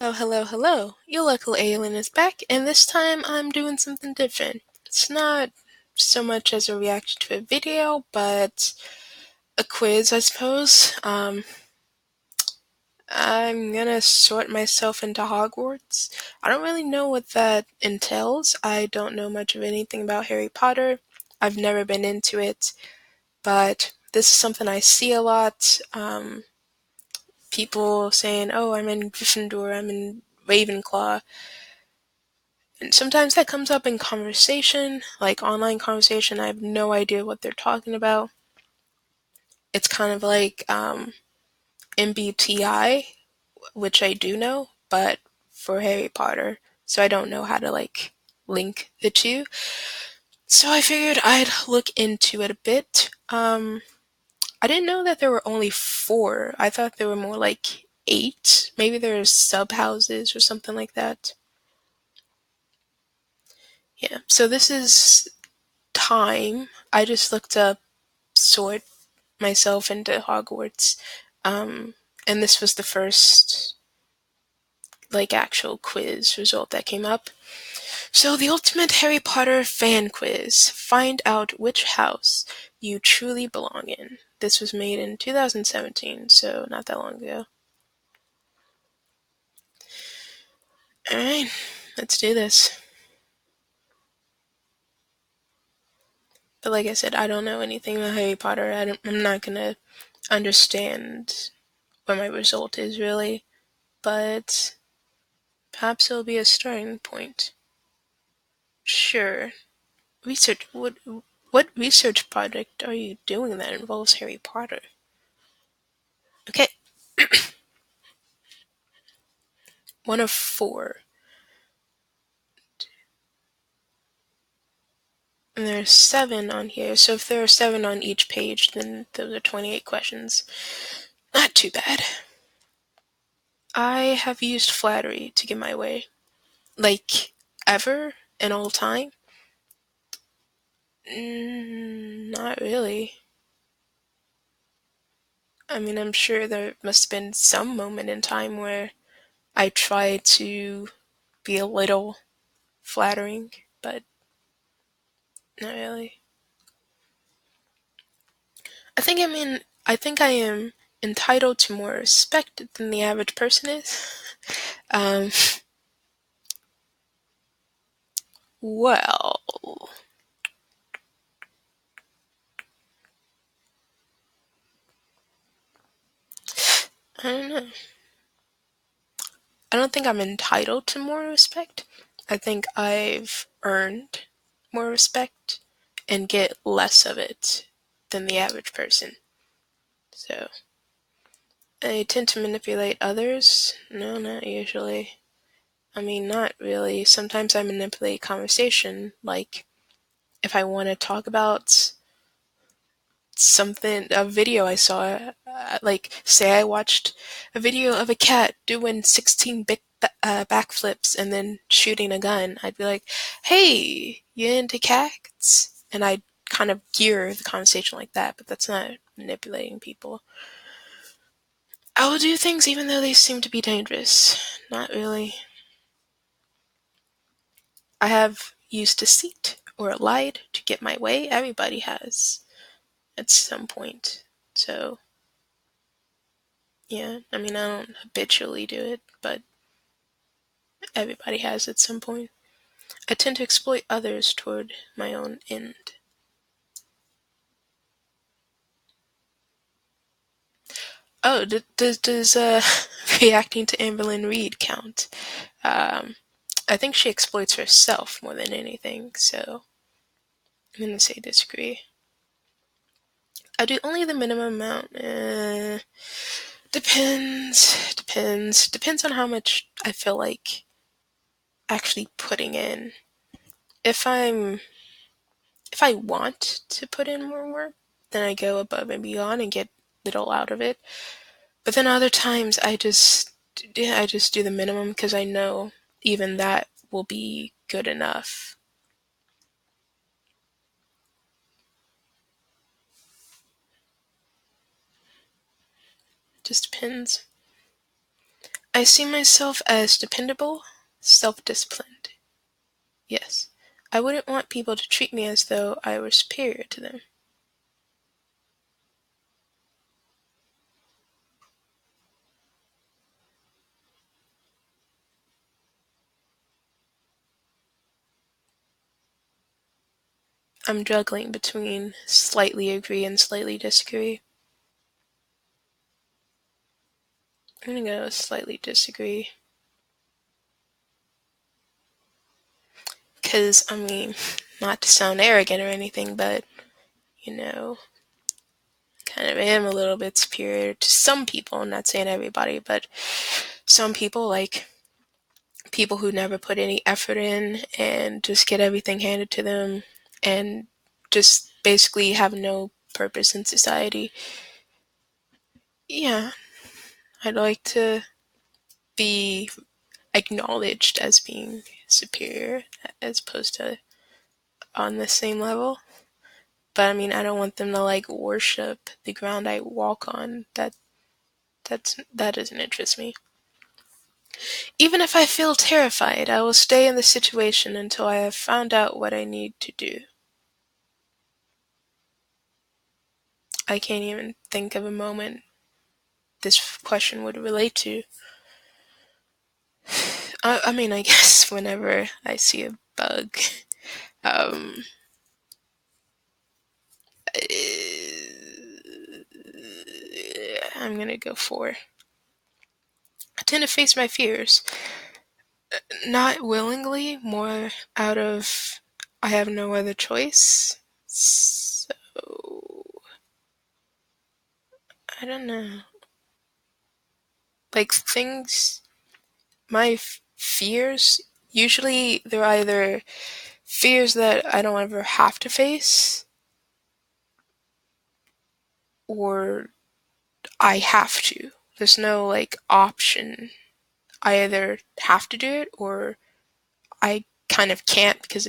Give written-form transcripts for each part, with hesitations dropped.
Oh, hello, hello. Your local alien is back, and this time I'm doing something different. It's not so much as a reaction to a video, but a quiz, I suppose. I'm gonna sort myself into Hogwarts. I don't really know what that entails. I don't know much of anything about Harry Potter. I've never been into it, but this is something I see a lot. People saying, oh, I'm in Gryffindor, I'm in Ravenclaw. And sometimes that comes up in conversation, like online conversation. I have no idea what they're talking about. It's kind of like MBTI, which I do know, but for Harry Potter. So I don't know how to like link the two. So I figured I'd look into it a bit. I didn't know that there were only four. I thought there were more like eight. Maybe there's sub houses or something like that. Yeah. So this is time. I just looked up sort myself into Hogwarts. Um, and this was the first like actual quiz result that came up. So the ultimate Harry Potter fan quiz. Find out which house you truly belong in. This was made in 2017, so not that long ago. Alright, let's do this. But like I said, I don't know anything about Harry Potter. I'm not gonna understand what my result is really, but perhaps it'll be a starting point. Sure. Research. What research project are you doing that involves Harry Potter? Okay, one of four. And there are seven on here, so if there are seven on each page, then those are 28 questions. Not too bad. I have used flattery to get my way. Like, ever? In all time? Not really. I mean, I'm sure there must have been some moment in time where I tried to be a little flattering, but not really. I think I am entitled to more respect than the average person is. Um, well, I don't know. I don't think I'm entitled to more respect. I think I've earned more respect and get less of it than the average person. So, I tend to manipulate others. No, not usually. I mean, not really. Sometimes I manipulate conversation, like if I want to talk about something, a video I saw, like say I watched a video of a cat doing 16 backflips and then shooting a gun. I'd be like, hey, you into cats? And I'd kind of gear the conversation like that, but that's not manipulating people. I will do things even though they seem to be dangerous. Not really. I have used deceit or lied to get my way. Everybody has at some point. So, yeah, I mean, I don't habitually do it, but everybody has at some point. I tend to exploit others toward my own end. Oh, does reacting to Amberlynn Reed count? Um, I think she exploits herself more than anything, so I'm gonna say disagree. I do only the minimum amount. Depends on how much I feel like actually putting in. If I'm if I want to put in more work, then I go above and beyond and get little out of it. But then other times I just do the minimum because I know even that will be good enough. Just depends. I see myself as dependable, self-disciplined. Yes. I wouldn't want people to treat me as though I were superior to them. I'm juggling between slightly agree and slightly disagree. I'm gonna go slightly disagree. Because, I mean, not to sound arrogant or anything, but, you know, kind of am a little bit superior to some people. I'm not saying everybody, but some people, like people who never put any effort in and just get everything handed to them and just basically have no purpose in society. Yeah, I'd like to be acknowledged as being superior as opposed to on the same level. But I mean, I don't want them to like worship the ground I walk on. That doesn't interest me. Even if I feel terrified, I will stay in the situation until I have found out what I need to do. I can't even think of a moment this question would relate to. I mean, I guess whenever I see a bug, um, I'm gonna go for. I tend to face my fears, not willingly, more out of I have no other choice. So I don't know. Like things, my fears usually they're either fears that I don't ever have to face, or I have to. There's no like option. I either have to do it or I kind of can't because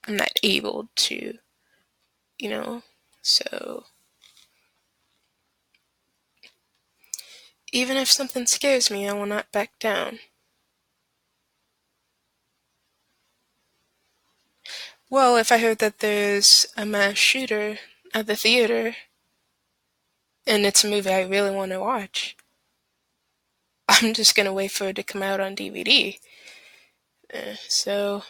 I'm not able to, you know. So even if something scares me, I will not back down. Well, if I heard that there's a mass shooter at the theater and it's a movie I really want to watch, I'm just gonna wait for it to come out on DVD. So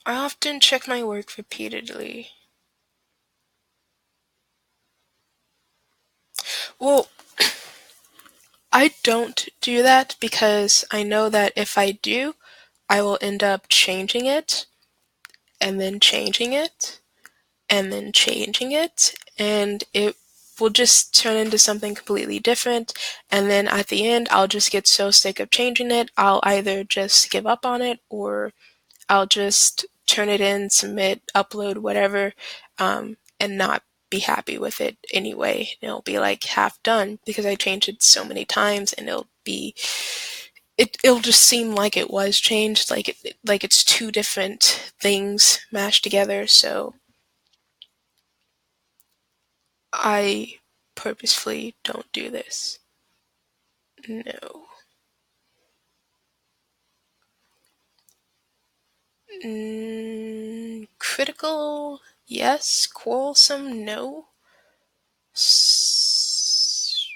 I often check my work repeatedly. Well, I don't do that because I know that if I do, I will end up changing it and then changing it and then changing it, and it will just turn into something completely different. And then at the end, I'll just get so sick of changing it, I'll either just give up on it or I'll just turn it in, submit, upload, whatever, and not be happy with it anyway. It'll be like half done because I changed it so many times, and it'll just seem like it was changed, like it's two different things mashed together. So I purposefully don't do this. No. Critical, yes. Quarrelsome, no. S-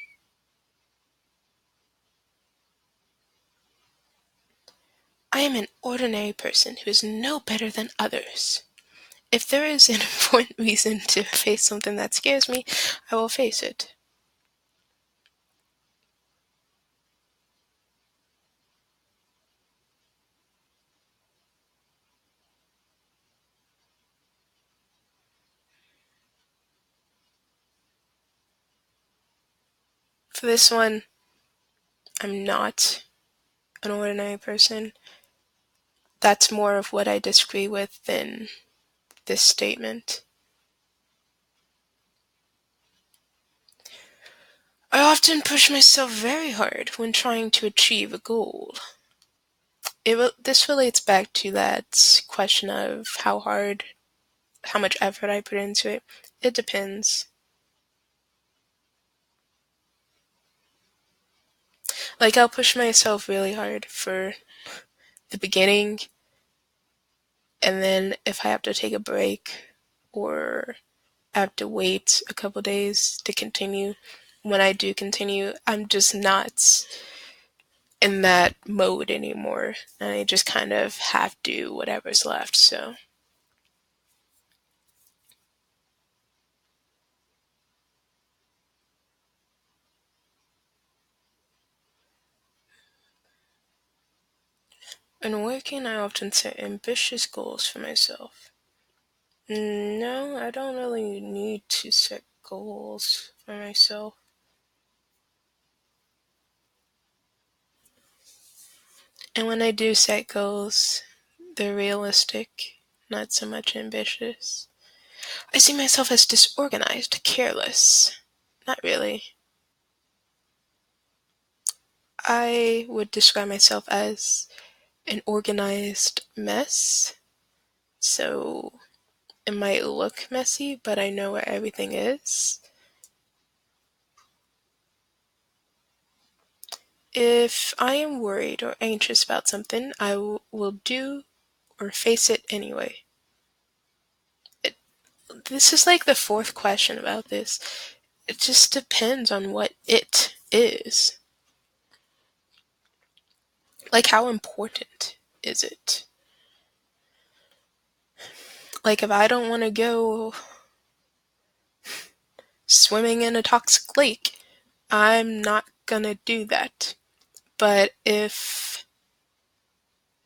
I am an ordinary person who is no better than others. If there is an important reason to face something that scares me, I will face it. For this one, I'm not an ordinary person. That's more of what I disagree with than this statement. I often push myself very hard when trying to achieve a goal. This relates back to that question of how much effort I put into it. It depends. Like, I'll push myself really hard for the beginning, and then if I have to take a break or I have to wait a couple days to continue, when I do continue, I'm just not in that mode anymore. And I just kind of have to do whatever's left. So, in working, I often set ambitious goals for myself. No, I don't really need to set goals for myself. And when I do set goals, they're realistic, not so much ambitious. I see myself as disorganized, careless. Not really. I would describe myself as an organized mess. So it might look messy, but I know where everything is. If I am worried or anxious about something, I will do or face it anyway. It, this is like the fourth question about this. It just depends on what it is. Like, how important is it? Like, if I don't want to go swimming in a toxic lake, I'm not gonna do that. But if,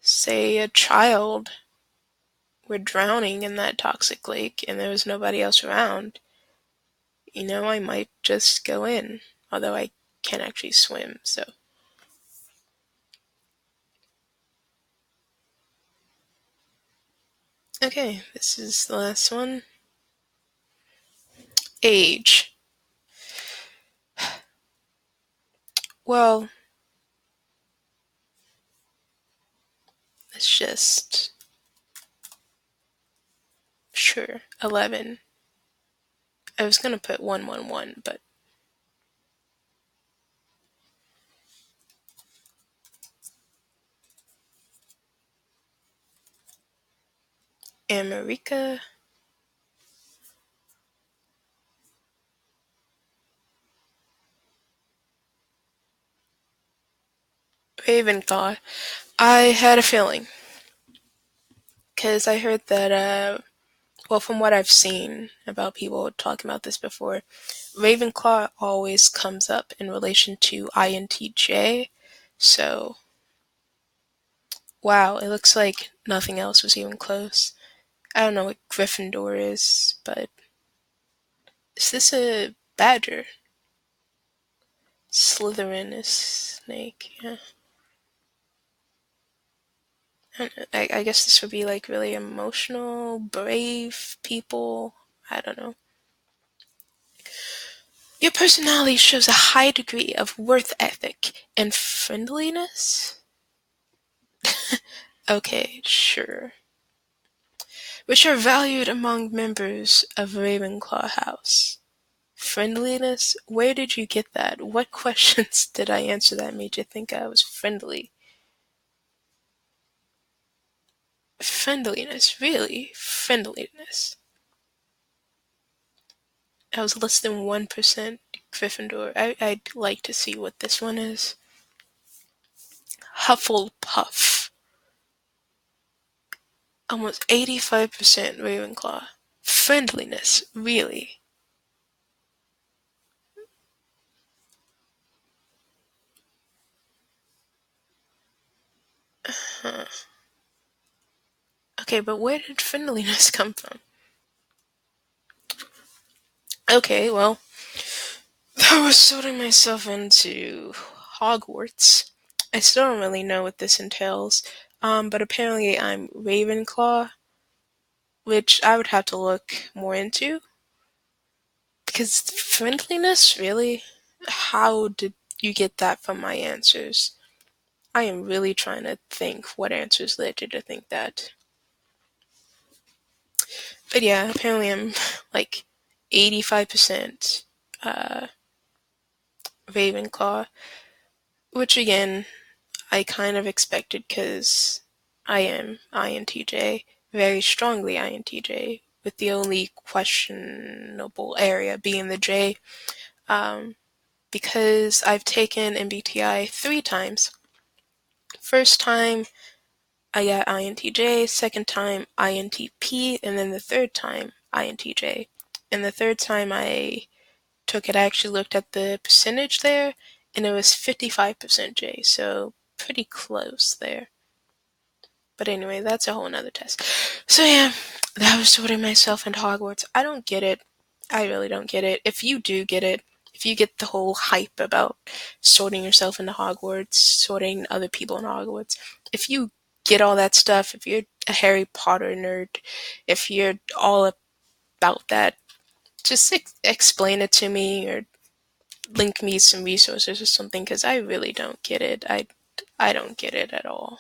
say, a child were drowning in that toxic lake and there was nobody else around, I might just go in. Although I can't actually swim, so. Okay, this is the last one. Age. Well, it's just. Sure, 11. I was gonna put 111, but. America. Ravenclaw. I had a feeling. Because I heard that, well, from what I've seen about people talking about this before, Ravenclaw always comes up in relation to INTJ. So, wow, it looks like nothing else was even close. I don't know what Gryffindor is, but is this a badger? Slytherin is snake, yeah. I guess this would be like really emotional, brave people. I don't know. Your personality shows a high degree of work ethic and friendliness. Okay, sure. Which are valued among members of Ravenclaw House. Friendliness? Where did you get that? What questions did I answer that made you think I was friendly? Friendliness, really? Friendliness. I was less than 1% Gryffindor. I'd like to see what this one is. Hufflepuff. Almost 85% Ravenclaw. Friendliness, really? Huh. Okay, but where did friendliness come from? Okay, well, I was sorting myself into Hogwarts. I still don't really know what this entails, but apparently I'm Ravenclaw, which I would have to look more into. Because friendliness, really? How did you get that from my answers? I am really trying to think what answers led you to think that. But yeah, apparently I'm like 85% uh, Ravenclaw, which again, I kind of expected because I am INTJ, very strongly INTJ, with the only questionable area being the J, um, because I've taken MBTI 3 times. First time I got INTJ, second time INTP, and then the third time INTJ. And the third time I took it, I actually looked at the percentage there, and it was 55% J, so pretty close there. But anyway, that's a whole nother test. So yeah, that was sorting myself into Hogwarts. I don't get it. I really don't get it. If you do get it, if you get the whole hype about sorting yourself into Hogwarts, sorting other people in Hogwarts, if you get all that stuff, if you're a Harry Potter nerd, if you're all about that, just explain it to me or link me some resources or something because I really don't get it. I don't get it at all.